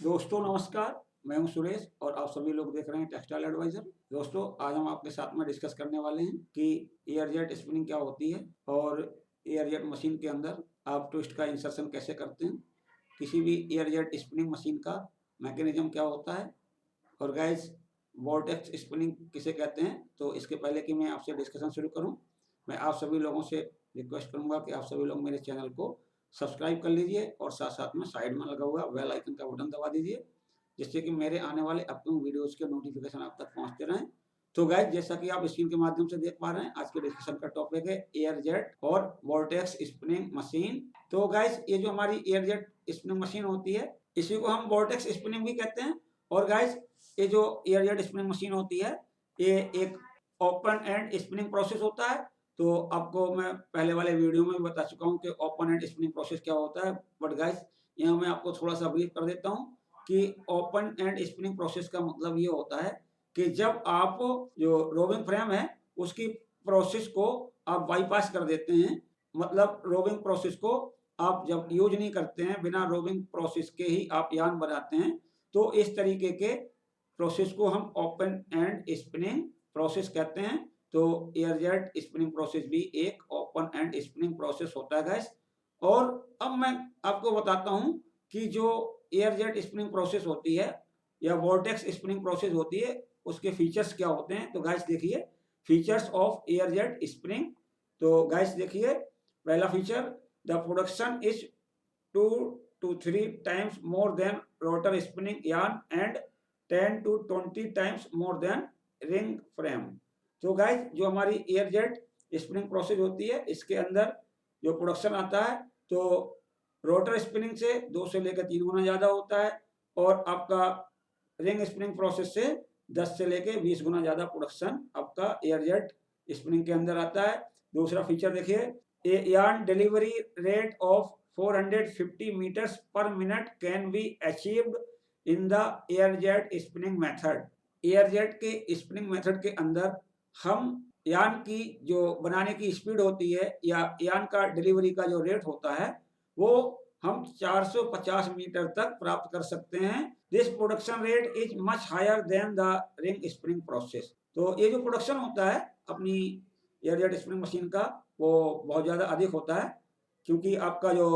दोस्तों नमस्कार, मैं हूं सुरेश और आप सभी लोग देख रहे हैं टेक्सटाइल एडवाइजर। दोस्तों आज हम आपके साथ में डिस्कस करने वाले हैं कि एयर जेट स्पिनिंग क्या होती है और एयर जेट मशीन के अंदर आप ट्विस्ट का इंसर्शन कैसे करते हैं, किसी भी एयर जेट स्पिनिंग मशीन का मैकेनिज्म क्या होता है और गाइस वोर्टेक्स स्पिनिंग किसे कहते हैं। तो इसके पहले कि मैं आपसे डिस्कशन शुरू करूं, मैं आप सभी लोगों से रिक्वेस्ट करूंगा कि आप सभी लोग मेरे चैनल को सब्सक्राइब कर लीजिए और साथ साथ में साइड में लगा हुआ बेल आइकन का बटन दबा दीजिए, जिससे कि मेरे आने वाले अपकमिंग वीडियोस के नोटिफिकेशन आप तक पहुंचते रहें। तो गाइस जैसा कि आप स्क्रीन के माध्यम से देख पा रहे हैं, आज के डिस्कशन का टॉपिक है एयर जेट और वोर्टेक्स स्पिनिंग मशीन। तो गाइस ये जो हमारी एयर जेट स्पिनिंग मशीन होती है, इसी को हम वोर्टेक्स स्पिनिंग भी कहते हैं। और गाइस ये जो एयर जेट स्पिनिंग मशीन होती है, ये एक ओपन एंड स्पिनिंग प्रोसेस होता है। तो आपको मैं पहले वाले वीडियो में भी बता चुका हूं कि ओपन एंड स्पिनिंग प्रोसेस क्या होता है, बट गाइस यहाँ मैं आपको थोड़ा सा ब्रीफ कर देता हूं कि ओपन एंड स्पिनिंग प्रोसेस का मतलब ये होता है कि जब आप जो रोविंग फ्रेम है उसकी प्रोसेस को आप बाईपास कर देते हैं, मतलब रोविंग प्रोसेस को आप जब यूज नहीं करते हैं, बिना रोविंग प्रोसेस के ही आप यान बनाते हैं, तो इस तरीके के प्रोसेस को हम ओपन एंड स्पिनिंग प्रोसेस कहते हैं। तो एयर जेट स्पिनिंग प्रोसेस भी एक ओपन एंड स्पिनिंग प्रोसेस होता है गाइस। और अब मैं आपको बताता हूं कि जो एयर जेट स्पिनिंग प्रोसेस होती है या वोर्टेक्स स्पिनिंग प्रोसेस होती है, उसके फीचर्स क्या होते हैं। तो गाइस देखिए features of air jet spinning. तो गाइस देखिए पहला feature, the production is 2 to 3 times more than rotor spinning yarn and 10 to 20 times more than ring frame. तो गाइस जो हमारी एयर जेट स्पिनिंग प्रोसेस होती है, इसके अंदर जो प्रोडक्शन आता है तो रोटर स्पिनिंग से 2 से लेकर 3 गुना ज्यादा होता है और आपका रिंग स्पिनिंग प्रोसेस से 10 से लेकर 20 गुना ज्यादा प्रोडक्शन आपका एयर जेट स्पिनिंग के अंदर आता है। दूसरा फीचर देखिए, a yarn delivery rate of 450 meters per minute can be achieved in the air jet spinning method। Air jet के स्पिनिंग मेथड के अंदर हम यान की जो बनाने की स्पीड होती है या यान का डिलीवरी का जो रेट होता है वो हम 450 मीटर तक प्राप्त कर सकते हैं। This production rate is much higher than the ring spinning process. तो ये जो प्रोडक्शन होता है अपनी एयर जेट स्पिनिंग मशीन का, वो बहुत ज्यादा अधिक होता है, क्योंकि आपका जो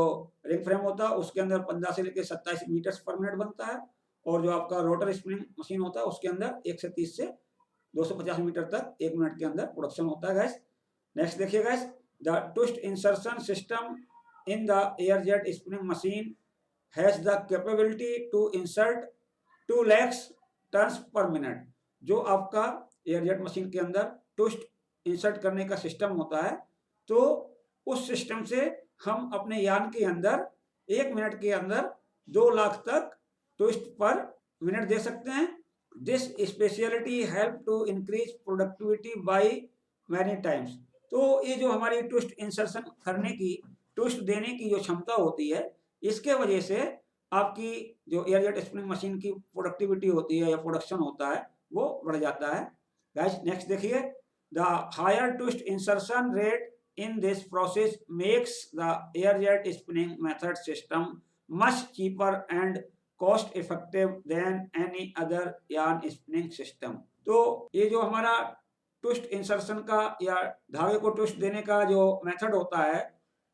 रिंग फ्रेम होता है उसके अंदर 15 से लेकर 27 मीटर पर मिनट बनता है और जो आपका रोटर स्पिनिंग मशीन होता है उसके अंदर 1 से 30 से 250 मीटर तक 1 मिनट के अंदर प्रोडक्शन होता है गाइस। नेक्स्ट देखिए guys, the twist insertion system in the air jet spinning machine has the capability to insert 2 lakhs turns per minute. जो आपका एयर जेट मशीन के अंदर ट्विस्ट इंसर्ट करने का सिस्टम होता है, तो उस सिस्टम से हम अपने यान के अंदर 1 मिनट के अंदर 2 लाख तक ट्विस्ट पर मिनट दे सकते हैं। This speciality help to increase productivity by many times. तो ये जो हमारी ट्विस्ट इंसर्शन करने की, ट्विस्ट देने की जो क्षमता होती है, इसके वजह से आपकी जो एयर जेट स्पिनिंग मशीन की प्रोडक्टिविटी होती है या प्रोडक्शन होता है वो बढ़ जाता है। गाइस नेक्स्ट देखिए, the higher twist insertion rate in this process makes the air jet spinning method system much cheaper and cost effective than any other yarn spinning system। तो ये जो हमारा ट्विस्ट इंसर्शन का या धागे को ट्विस्ट देने का जो मेथड होता है,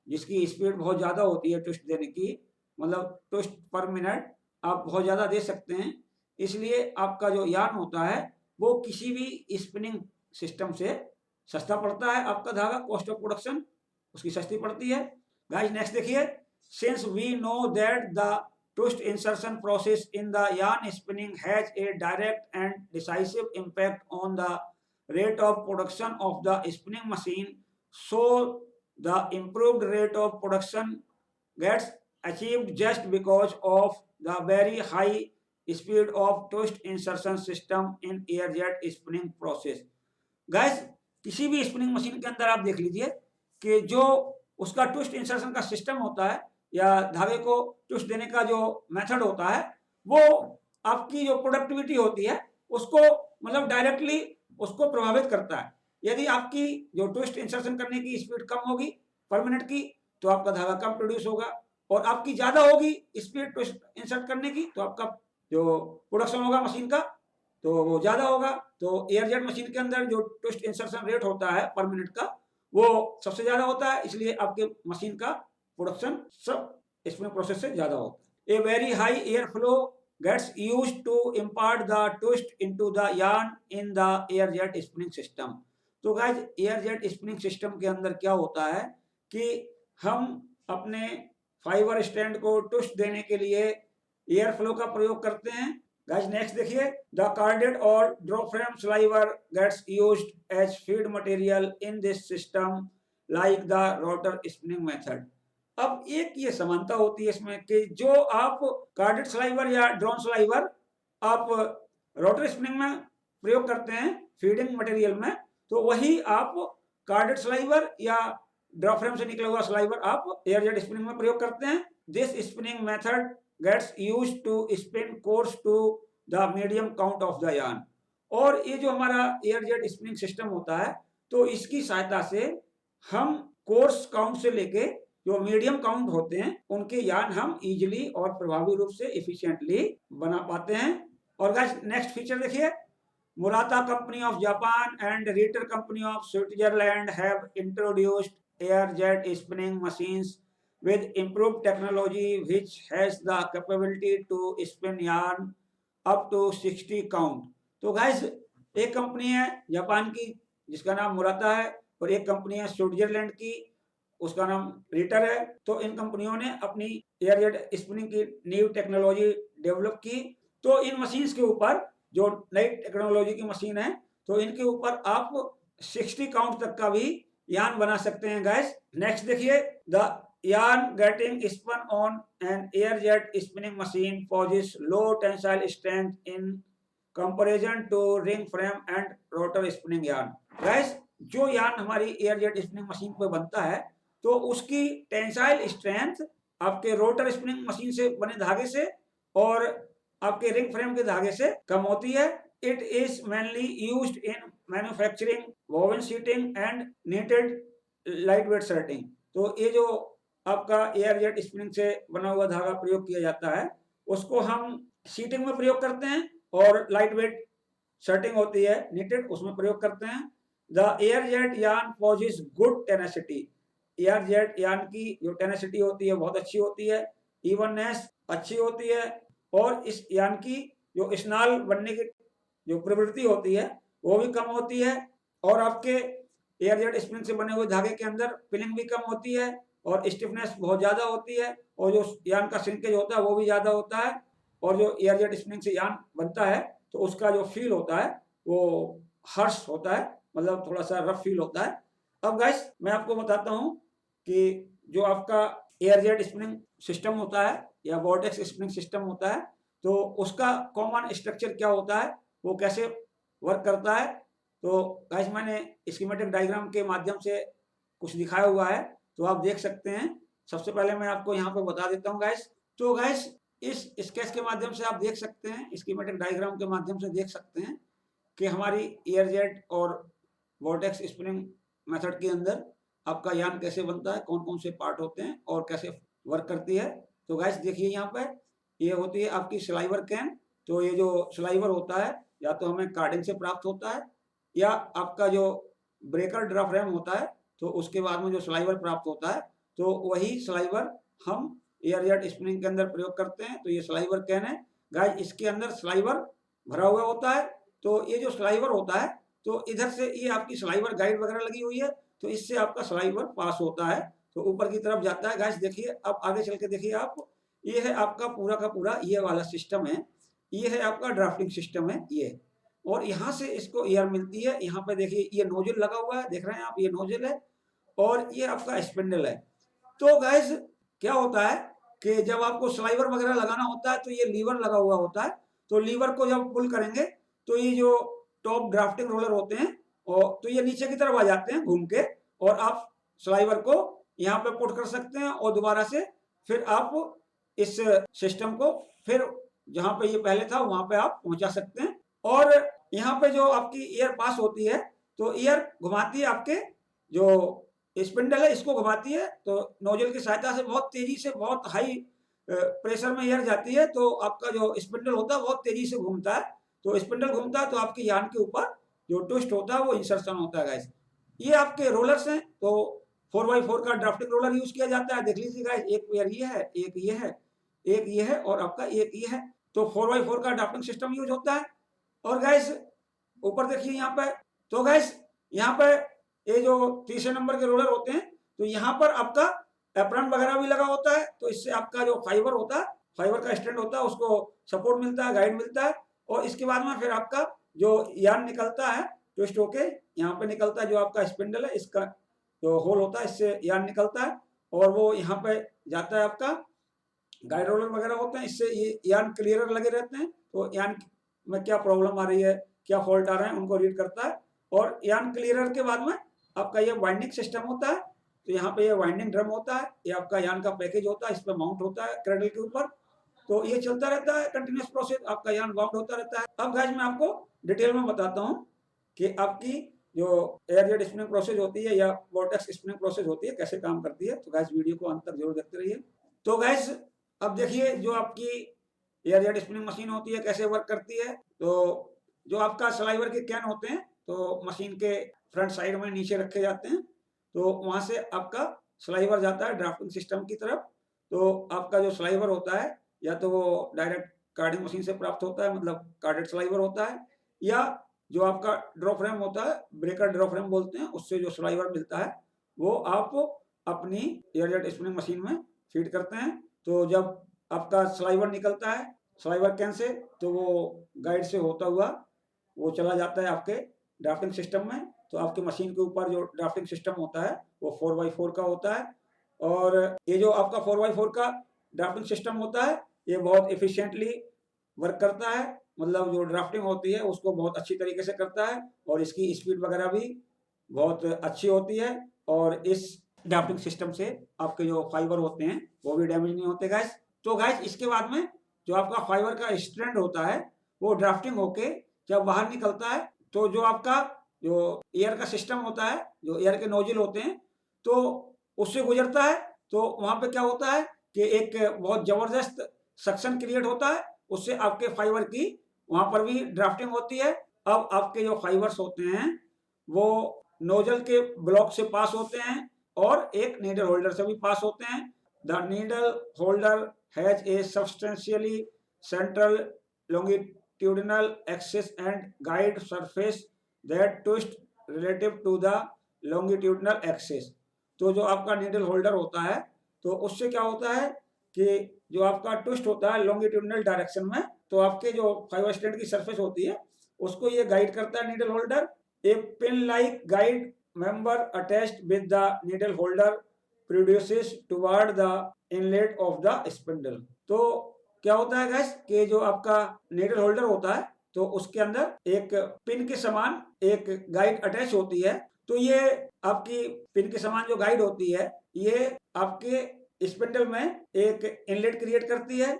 जिसकी स्पीड बहुत ज्यादा होती है ट्विस्ट देने की, मतलब ट्विस्ट पर मिनट आप बहुत ज्यादा दे सकते हैं, इसलिए आपका जो यार्न होता है वो किसी भी स्पिनिंग सिस्टम से सस्ता पड़ता है। आपका धागा कॉस्ट ऑफ प्रोडक्शन उसकी सस्ती पड़ती है। गाइस नेक्स्ट देखिए, since we know that the twist insertion process in the yarn spinning has a direct and decisive impact on the rate of production of the spinning machine, so the improved rate of production gets achieved just because of the very high speed of twist insertion system in air jet spinning process. Guys किसी भी spinning machine के अंदर आप देख लीजिए कि जो उसका ट्विस्ट इंसर्शन का सिस्टम होता है या धागे को ट्विस्ट देने का जो मेथड होता है, वो आपकी जो प्रोडक्टिविटी होती है उसको मतलब डायरेक्टली उसको प्रभावित करता है। यदि आपकी जो ट्विस्ट इंसर्शन करने की स्पीड कम होगी पर मिनट की, तो आपका धागा कम प्रोड्यूस होगा, और आपकी ज्यादा होगी स्पीड ट्विस्ट इंसर्ट करने की, तो आपका जो प्रोडक्शन होगा मशीन का तो वो ज़्यादा होगा। तो एयर जेट मशीन के अंदर जो ट्विस्ट इंसर्शन रेट होता है पर मिनट का वो सबसे ज़्यादा होता है, इसलिए आपके मशीन का प्रोडक्शन सब इसमें प्रोसेस से ज़्यादा होता है। A very high air flow gets used to impart the twist into the yarn in the air jet spinning system। तो guys air jet spinning system के अंदर क्या होता है कि हम अपने फाइबर स्टैंड को ट्विस्ट देने के लिए एयर फ्लो का प्रयोग करते हैं। गाइज नेक्स्ट देखिए, द कार्डेड और draw frame sliver gets used as feed material in this system like the rotor spinning method. अब एक ये समानता होती है इसमें कि जो आप कार्डेड स्लाइवर या ड्रोन स्लाइवर आप रोटर स्पिनिंग में प्रयोग करते हैं फीडिंग मटेरियल में, तो वही आप कार्डेड स्लाइवर या ड्रॉफ्रेम से निकला हुआ स्लाइवर आप एयर जेट स्पिनिंग में प्रयोग करते हैं। This spinning method gets used to spin coarse to the medium count of the yarn. और ये जो हमारा एयर जेट स्पिनिंग सिस्टम होता है तो इसकी सहायता से हम कोर्स काउंट से लेके जो मीडियम काउंट होते हैं उनके यार्न हम इजीली और प्रभावी रूप से एफिशिएंटली बना पाते हैं। और गाइस नेक्स्ट फीचर देखिए, Murata company of Japan and रीटर company of Switzerland have introduced air jet spinning machines with improved technology which has the capability to spin yarn up to 60 count। तो guys एक company है Japan की जिसका नाम Murata है और एक company है स्विट्जरलैंड की उसका नाम रीटर है। तो इन कंपनियों ने अपनी एयर जेट स्पिनिंग की न्यू टेक्नोलॉजी डेवलप की। तो इन मशीन्स के ऊपर जो नई टेक्नोलॉजी की मशीन है तो इनके ऊपर आप 60 काउंट तक का भी यार्न बना सकते हैं गाइस। नेक्स्ट देखिए, the yarn getting spun on an air jet spinning machine possesses low tensile strength in comparison to ring frame and rotor spinning yarn। guys जो यार्न हमारी एयर जेट स्पिनिंग मशीन पे बनता है तो उसकी tensile strength आपके rotor spinning machine से बने धागे से और आपके रिंग फ्रेम के धागे से कम होती है। It is mainly used in manufacturing woven sheeting and needed light weight shirting. तो ये जो आपका एयर जेट स्पिनिंग से बना हुआ धागा प्रयोग किया जाता है उसको हम शीटिंग में प्रयोग करते हैं और लाइट वेट शर्टिंग होती है नीटेड उसमें प्रयोग करते हैं। The air jet yarn possess good tenacity. Air jet yarn की जो टेनेसिटी होती है बहुत अच्छी होती है, इवननेस अच्छी होती है और इस यार्न की जो स्नाल बनने की जो प्रवृत्ति होती है वो भी कम होती है और आपके एयर जेट स्पिनिंग से बने हुए धागे के अंदर पिलिंग भी कम होती है और स्टिफनेस बहुत ज़्यादा होती है और जो यार्न का श्रिंकेज होता है वो भी ज़्यादा होता है और जो एयर जेट स्पिनिंग से यार्न बनता है तो उसका जो फील होता है वो हर्ष होता है, मतलब थोड़ा सा रफ फील होता है। अब गाइस मैं आपको बताता हूँ कि जो आपका एयर जेट स्पिनिंग सिस्टम होता है या वोर्टेक्स स्पिनिंग सिस्टम होता है तो उसका कॉमन स्ट्रक्चर क्या होता है, वो कैसे वर्क करता है। तो गाइस मैंने स्कीमेटिक डायग्राम के माध्यम से कुछ दिखाया हुआ है तो आप देख सकते हैं। सबसे पहले मैं आपको यहाँ पे बता देता हूँ गाइस। तो गाइस इस स्केच के माध्यम से आप देख सकते हैं, स्कीमेटिक डायग्राम के माध्यम से देख सकते हैं कि हमारी एयर जेट और वोर्टेक्स स्पिनिंग मेथड के अंदर आपका यार्न कैसे बनता है, कौन कौन से पार्ट होते हैं और कैसे वर्क करती है। तो गाइस देखिए यहाँ पे ये होती है आपकी स्लाइवर कैन। तो ये जो स्लाइवर होता है या तो हमें कार्डिंग से प्राप्त होता है या आपका जो ब्रेकर ड्राफ्रेम होता है तो उसके बाद में जो स्लाइवर प्राप्त होता है तो वही स्लाइवर हम एयर जेट स्पिनिंग के अंदर प्रयोग करते हैं। तो ये स्लाइवर कैन है गाइस, इसके अंदर स्लाइवर भरा हुआ होता है। तो ये जो स्लाइवर होता है तो इधर से ये आपकी स्लाइवर गाइड वगैरह लगी हुई है तो इससे आपका स्लाइवर पास होता है तो ऊपर की तरफ जाता है। गाइस देखिए अब आगे चल के देखिए आप, ये है आपका पूरा का पूरा ये वाला सिस्टम है, ये है आपका ड्राफ्टिंग सिस्टम है ये, और यहाँ से इसको एयर मिलती है। यहाँ पे देखिए ये नोजल लगा हुआ है, देख रहे हैं आप, ये नोजल है और ये आपका स्पिंडल है। तो गाइस क्या होता है कि जब आपको स्लाइवर वगैरह लगाना होता है तो ये लीवर लगा हुआ होता है। तो लीवर को जब पुल करेंगे तो ये जो टॉप ड्राफ्टिंग रोलर होते हैं और तो ये नीचे की तरफ आ जाते हैं घूम के और आप स्लाइवर को यहाँ पे पुट कर सकते हैं और दोबारा से फिर आप इस सिस्टम को फिर जहाँ पे ये पहले था वहां पे आप पहुंचा सकते हैं। और यहाँ पे जो आपकी एयर पास होती है तो एयर घुमाती है, आपके जो स्पिंडल है इसको घुमाती है तो नोजल की सहायता से बहुत तेजी से बहुत हाई प्रेशर में एयर जाती है तो आपका जो स्पिंडल होता है बहुत तेजी से घूमता है, तो स्पिंडल घूमता है तो आपकी यान के ऊपर जो ट्विस्ट होता है वो इंसर्शन होता है गाइस। ये आपके रोलर्स हैं, तो 4x4 का ड्राफ्टिंग रोलर यूज किया जाता है। देख लीजिए गाइस, एक पेयर ये है, एक ये है, एक ये है और आपका एक ये है, तो 4x4 का ड्राफ्टिंग सिस्टम यूज होता है। और गाइस ऊपर देखिए यहाँ पे, तो गाइस यहाँ पे ये जो तीसरे नंबर के रोलर होते हैं, तो यहाँ पर आपका एप्रन वगैरह भी लगा होता है, तो इससे आपका जो फाइबर होता है, फाइबर का स्टैंड होता है, उसको सपोर्ट मिलता है, गाइड मिलता है। और इसके बाद में फिर आपका जो यान निकलता है ट्विस्ट होके यहाँ पे निकलता है, जो आपका स्पिंडल है इसका जो होल होता है इससे यान निकलता है और वो यहाँ पे जाता है, आपका गाइड रोलर वगैरह होते हैं, इससे ये यान क्लियरर लगे रहते हैं, तो यान में क्या प्रॉब्लम आ रही है, क्या फॉल्ट आ रहे हैं, उनको रीड करता है। और यान क्लियरर के बाद में आपका ये वाइंडिंग सिस्टम होता है, तो यहाँ पे ये वाइंडिंग ड्रम होता है, ये आपका यान का पैकेज होता है, इस पर माउंट होता है क्रेडल के ऊपर, तो ये चलता रहता है कंटिन्यूस प्रोसेस, आपका यान बाउंड होता रहता है। अब गाइस मैं आपको डिटेल में बताता हूँ कि आपकी जो एयर जेट स्पिनिंग प्रोसेस होती है या वोर्टेक्स स्पिनिंग प्रोसेस होती है कैसे काम करती है, तो गाइस वीडियो को अंत तक जरूर देखते रहिए। तो गाइस अब देखिए जो आपकी एयर जेट स्पिनिंग मशीन होती है कैसे वर्क करती है। तो जो आपका स्लाइवर के कैन होते हैं तो मशीन के फ्रंट साइड में नीचे रखे जाते हैं, तो वहां से आपका स्लाइवर जाता है ड्राफ्टिंग सिस्टम की तरफ। तो आपका जो स्लाइवर होता है या तो वो डायरेक्ट कार्डिंग मशीन से प्राप्त होता है, मतलब कार्डेड स्लाइवर होता है, या जो आपका ड्रॉ फ्रेम होता है, ब्रेकर ड्रॉ फ्रेम बोलते हैं, उससे जो स्लाइवर मिलता है वो आप अपनी एयर जेट स्पिनिंग मशीन में फीड करते हैं। तो जब आपका स्लाइवर निकलता है स्लाइवर कैन से, तो वो गाइड से होता हुआ वो चला जाता है आपके ड्राफ्टिंग सिस्टम में। तो आपकी मशीन के ऊपर जो ड्राफ्टिंग सिस्टम होता है वो 4x4 का होता है, और ये जो आपका 4x4 का ड्राफ्टिंग सिस्टम होता है ये बहुत एफिशिएंटली वर्क करता है, मतलब जो ड्राफ्टिंग होती है उसको बहुत अच्छी तरीके से करता है, और इसकी स्पीड वगैरह भी बहुत अच्छी होती है। और इस ड्राफ्टिंग सिस्टम से आपके जो फाइबर होते हैं वो भी डैमेज नहीं होते गाइस। तो गाइस इसके बाद में जो आपका फाइबर का स्ट्रैंड होता है वो ड्राफ्टिंग होके जब बाहर निकलता है, तो जो आपका जो एयर का सिस्टम होता है, जो एयर के नोजल होते हैं, तो उससे गुजरता है। तो वहां पे क्या होता है कि एक बहुत जबरदस्त सक्शन क्रिएट होता है, उससे आपके फाइबर की वहां पर भी ड्राफ्टिंग होती है। अब आपके जो फाइबर्स होते हैं वो नोजल के ब्लॉक से पास होते हैं और एक नीडल होल्डर से भी पास होते हैं। The needle holder has a substantially central longitudinal axis and guide surface that twist relative to the longitudinal axis। तो जो आपका नीडल होल्डर होता है तो उससे क्या होता है कि जो आपका ट्विस्ट होता है लॉन्गिट्यूडनल डायरेक्शन में, तो आपके जो फाइबर स्टैंड की सरफेस होती है उसको ये गाइड करता है needle holder. A pin like guide member attached with the needle holder produces toward the inlet of the spindle. तो क्या होता है गैस कि जो आपका नीडल होल्डर होता है तो उसके अंदर एक पिन के समान एक गाइड अटैच होती है। तो ये आपकी पिन के समान जो गाइड होती है ये आपके स्पिंडल में एक इनलेट क्रिएट करती है।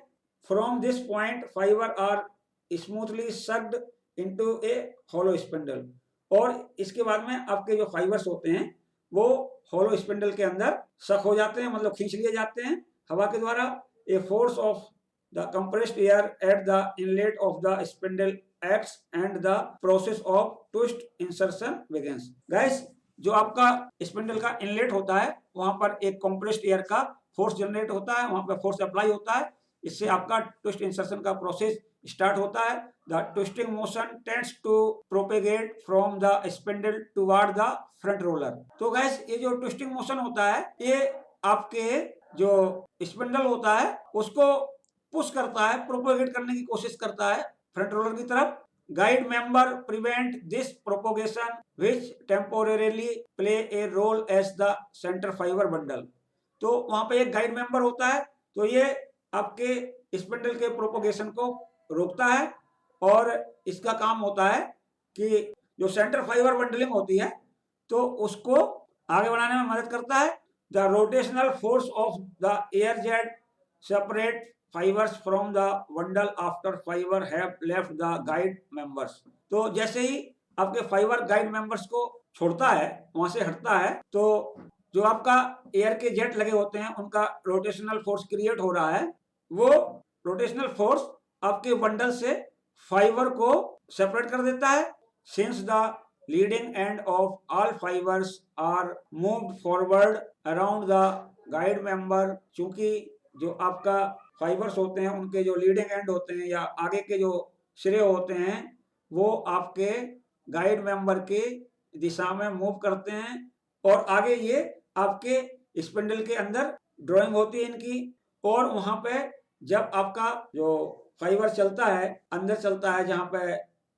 From this point fibre are smoothly sucked into a hollow spindle. और इसके बाद में आपके जो फाइबर्स होते हैं वो हॉलो स्पिंडल के अंदर सक हो जाते हैं, मतलब खींच लिए जाते हैं हवा के द्वारा। A force of the compressed air at the inlet of the spindle acts and the process of twist insertion begins। guys जो आपका स्पिंडल का इनलेट होता है वहां पर एक कंप्रेस्ड एयर का फोर्स जनरेट होता है, वहां पर फोर्स अप्लाई होता है, इससे आपका ट्विस्ट इंसर्शन का प्रोसेस स्टार्ट होता है। The twisting motion tends to propagate from the spindle toward the front roller. तो गैस ये जो ट्विस्टिंग मोशन होता है ये आपके जो स्पिंडल होता है उसको पुश करता है, प्रोपोगेट करने की कोशिश करता है फ्रंट रोलर की तरफ। Guide member prevent this propagation which temporarily play a role as the centre fibre bundle. तो वहां पे एक गाइड मेंबर होता है, तो ये आपके स्पिंडल के प्रोपोगेशन को रोकता है और इसका काम होता है कि जो सेंटर फाइबर बंडलिंग होती है तो उसको आगे बढ़ाने में मदद करता है। The rotational force of the air jet separate fibers from the bundle after fiber have left the guide members। तो जैसे ही आपके फाइबर गाइड मेंबर्स को छोड़ता है, वहां से हटता है, तो जो आपका एयर के जेट लगे होते हैं उनका रोटेशनल फोर्स क्रिएट हो रहा है, वो रोटेशनल फोर्स आपके बंडल से फाइबर को सेपरेट कर देता है। Since the leading end of all fibres are moved forward around the guide member, चूंकि जो आपका फाइबर्स होते हैं उनके जो लीडिंग एंड होते हैं या आगे के जो सिरे होते हैं वो आपके गाइड मेंबर की दिशा में मूव करते हैं और आगे ये आपके स्पिंडल के अंदर ड्राइंग होती है इनकी, और वहां पे जब आपका जो फाइबर चलता है अंदर चलता है जहां पे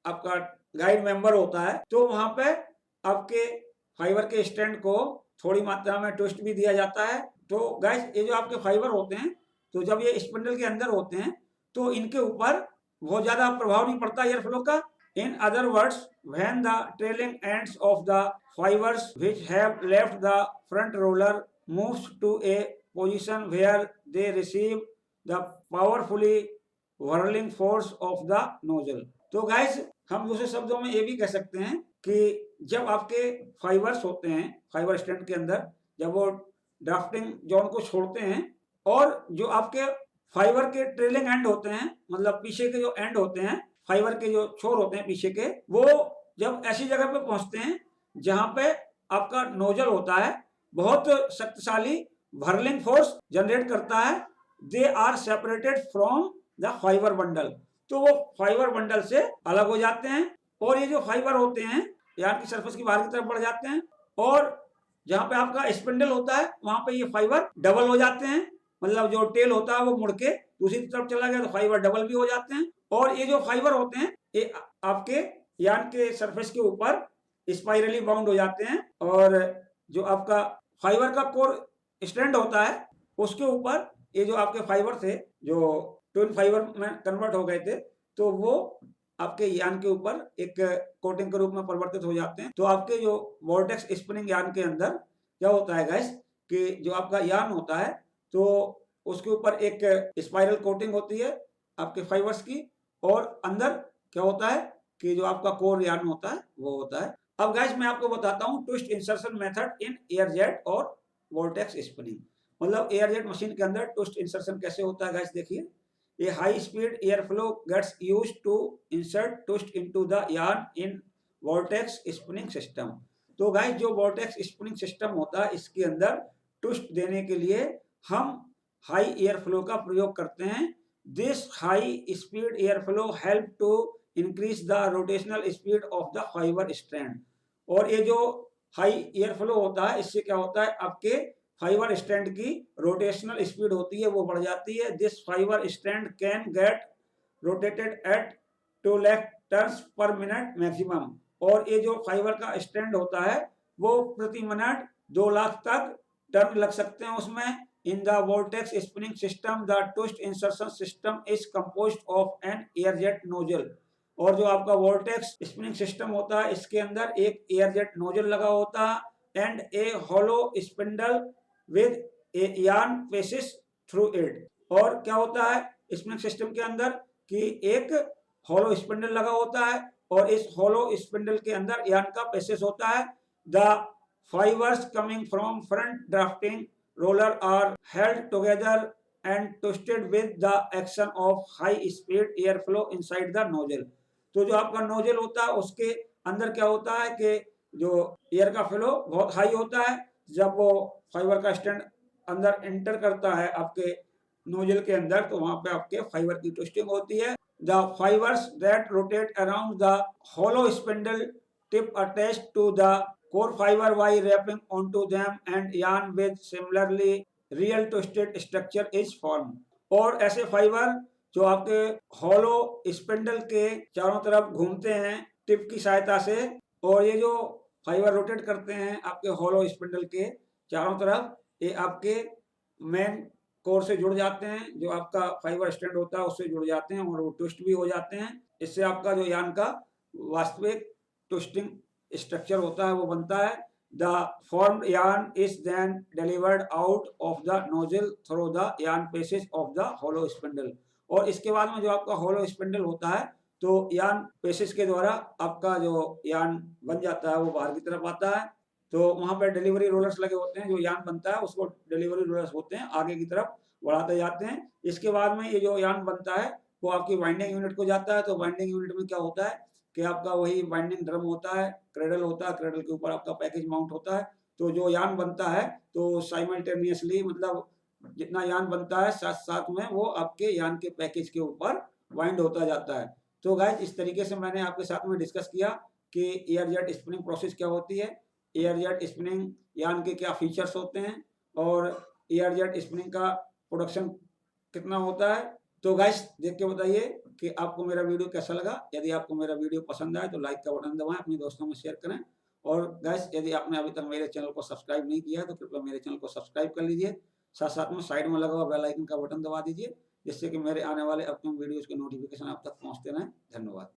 आपका गाइड मेंबर होता है, तो वहां पे आपके फाइबर के स्टैंड को थोड़ी मात्रा में ट्विस्ट भी दिया जाता है। तो गाइस ये जो आपके फाइबर होते हैं, तो जब ये स्पिंडल के अंदर होते हैं तो इनके ऊपर बहुत ज्यादा प्रभाव नहीं पड़ता एयर फ्लो का। In other words, when the trailing ends of the fibers which have left the front roller moves to a position where they receive the powerfully whirling force of the nozzle। तो guys हम दूसरे शब्दों में ये भी कह सकते हैं कि जब आपके फाइबर्स होते हैं फाइबर स्टैंड के अंदर, जब वो ड्राफ्टिंग जोन को छोड़ते हैं और जो आपके फाइबर के ट्रेलिंग एंड होते हैं, मतलब पीछे के जो एंड होते हैं फाइबर के जो छोर होते हैं पीछे के, वो जब ऐसी जगह पे पहुंचते हैं जहां पे आपका नोजल होता है बहुत शक्तिशाली व्हर्लिंग फोर्स जनरेट करता है, they are separated from the fibre bundle. तो वो फाइबर बंडल से अलग हो जाते हैं और ये जो फाइबर होते हैं यार की सरफेस की बाहर की तरफ बढ़ जाते हैं, और जहां पे आपका स्पिंडल होता है वहां पे ये फाइबर डबल हो जाते हैं, मतलब जो टेल होता है वो मुड़ के दूसरी तरफ चला गया तो फाइबर डबल भी हो जाते हैं। और ये जो फाइबर होते हैं ये आपके यान के सरफेस के ऊपर स्पाइरली बाउंड हो जाते हैं, और जो आपका फाइबर का कोर स्ट्रैंड होता है उसके ऊपर ये जो आपके फाइबर थे जो ट्विन फाइबर में कन्वर्ट हो गए थे, तो वो आपके यान के ऊपर एक कोटिंग के रूप में परिवर्तित हो जाते हैं। तो आपके जो वोर्टेक्स स्पिनिंग यान के अंदर क्या होता है गाइस कि जो आपका यान होता है तो उसके ऊपर एक स्पाइरल कोटिंग होती है आपके फाइबर्स की, और अंदर क्या होता है कि जो आपका कोर यान होता है वो होता है। अब गाइस मैं आपको बताता हूँ twist insertion method in air jet और वोर्टेक्स स्पिनिंग, मतलब एयर जेट मशीन के अंदर ट्विस्ट इंसर्शन कैसे होता है गाइस देखिए। A high speed airflow gets used to insert twist into the yarn in vortex spinning system। तो गाइस जो vortex spinning system होता है इसके अंदर ट्विस्ट देने के लिए हम हाई एयर फ्लो का प्रयोग करते हैं। This high speed air flow help to increase the rotational speed of the fibre strand. और ये जो हाई एयर फ्लो होता है इससे क्या होता है आपके फाइबर स्ट्रैंड की रोटेशनल स्पीड होती है वो बढ़ जाती है। This fibre strand can get rotated eight 2 lakh turns per minute maximum. और ये जो फाइबर का स्ट्रैंड होता है वो प्रति मिनट 2 लाख तक टर्न लग सकते हैं उसमें। In the vortex spinning system the twist insertion system is composed of an air jet nozzle. और जो आपका वोर्टेक्स स्पिनिंग सिस्टम होता है इसके अंदर एक एयर जेट नोजल लगा होता है and A hollow spindle with a yarn passes through it। और क्या होता है स्पिनिंग सिस्टम के अंदर कि एक हॉलो स्पिंडल लगा होता है और इस हॉलो स्पिंडल के अंदर यार्न का पैसेज होता है। The fibres coming from front drafting roller are held together and twisted with the action of high speed air flow inside the nozzle. तो जो आपका नोजल होता है उसके अंदर क्या होता है कि जो एयर का फ्लो बहुत हाई होता है, जब वो फाइबर का स्टैंड अंदर एंटर करता है आपके नोजल के अंदर तो वहां पे आपके फाइबर की ट्विस्टिंग होती है। The fibres that rotate around the hollow spindle tip attached to the core fibre by wrapping onto them and yarn with similarly real twisted structure is formed। और ऐसे फाइबर जो आपके हॉलो स्पिंडल के चारों तरफ घूमते हैं टिप की सहायता से, और ये जो फाइबर रोटेट करते हैं आपके हॉलो स्पिंडल के चारों तरफ, ये आपके मेन कोर से जुड़ जाते हैं, जो आपका फाइबर स्टैंड होता है उससे जुड़ जाते हैं और वो ट्विस्ट भी हो जाते हैं। इससे आपका जो यान का वास्तविक ट्विस्टिंग स्ट्रक्चर होता है वो बनता है। The formed yarn is then delivered out of the nozzle through the yarn passage of the hollow spindle. और इसके बाद में जो आपका हॉलो स्पिंडल होता है तो यान पेसेज के द्वारा आपका जो यान बन जाता है वो बाहर की तरफ आता है। तो वहां पर डिलीवरी रोलर्स लगे होते हैं, जो यान बनता है उसको डिलीवरी रोलर्स होते हैं आगे की तरफ बढ़ाते जाते हैं। इसके बाद में ये जो यान बनता है वो आपकी बाइंडिंग यूनिट को जाता है। तो बाइंडिंग यूनिट में क्या होता है कि आपका वही बाइंडिंग ड्रम होता है, क्रेडल होता है, क्रेडल के ऊपर आपका पैकेज माउंट होता है। तो जो यान बनता है तो साइमल्टेनियसली मतलब जितना यान बनता है साथ साथ में वो आपके यान के पैकेज के ऊपर वाइंड होता जाता है। तो गाइस इस तरीके से मैंने आपके साथ में डिस्कस किया कि एयर जेट स्पिनिंग प्रोसेस क्या होती है, एयर जेट स्पिनिंग यान के क्या फीचर्स होते हैं और एयर जेट स्पिनिंग का प्रोडक्शन कितना होता है। तो गाइस देख के बताइए कि आपको मेरा वीडियो कैसा लगा। यदि आपको मेरा वीडियो पसंद आए तो लाइक का बटन दबाएं, अपने दोस्तों में शेयर करें। और गाइस यदि आपने अभी तक मेरे चैनल को सब्सक्राइब नहीं किया है तो कृपया मेरे चैनल को सब्सक्राइब कर लीजिए। साथ साथ में साइड में लगा हुआ बेल आइकन का बटन दबा दीजिए, जिससे कि मेरे आने वाले अपकमिंग वीडियोज के नोटिफिकेशन आप तक पहुंचते रहें। धन्यवाद।